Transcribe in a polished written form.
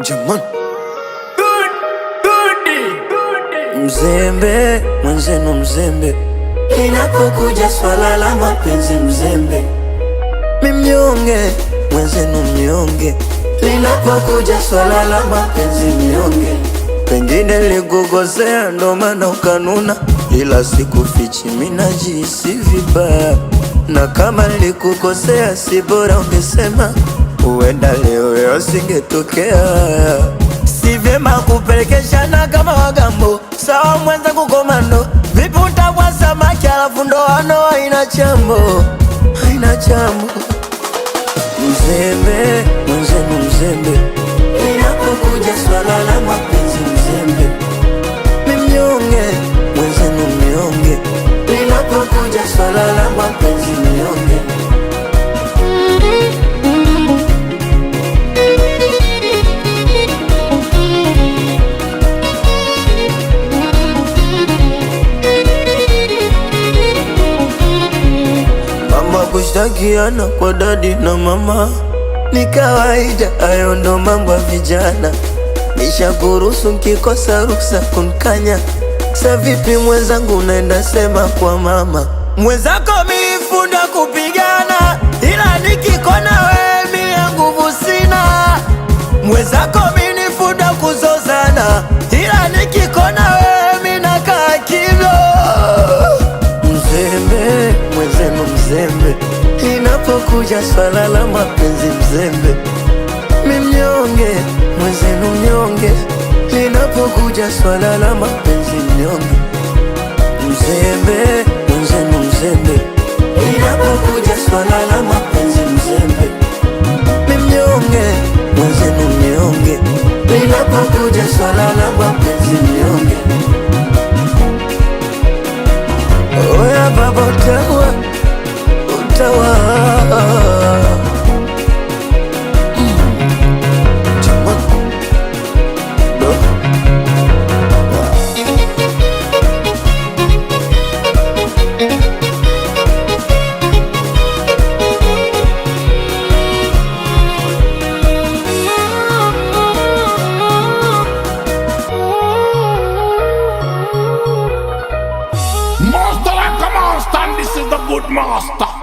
Jamani, mzembe mwenzenu mzembe, linapokuja swala la mapenzi mzembe. Mimnyonge mwenzenu mnyonge, linapokuja swala la mapenzi mnyonge. Pengine ligugozea ndo maana ukanuna, ila sikufichi mina jihisi vibaya. Na kama likukosea si bora ungesema, uenda leo yasingetokea. Si vyema kupelekeshana kama wagambo, sawa mwenzangu komando. Vipi utavua samaki alafu ndoano haina chambo, haina chambo. Mzembe mwenzenu mzembe, linapokuja swala la mapenzi mzembe. Mimnyonge mwenzenu mnyonge, linapokuja swala la mapenzi mnyonge. Kushtakiana kwa dadi na mama ni kawaida, ayo ndo mambo ya vijana. Nishakuruhusu nkikosa ruksa kunkanya. Sa vipi mwenzangu unaenda sema kwa mama mwenzako mifunda kupigana, ila nikikona we mia nguvu sina. Mwenzako minifunda kuzozana, ila nikikona we mina kaa kimya. Mzembe mwenzenu mzembe, linapokuja swala la mapenzi mzembe. Mimnyonge mwenzenu mnyonge, linapokuja swala la mapenzi mnyonge. Mzembe mwenzenu mzembe, linapokuja swala la mapenzi mzembe. Mimnyonge mwenzenu mnyonge, linapokuja swala la mapenzi mnyonge. Oya baba utawa, utawa. Master like a master, and this is the good master.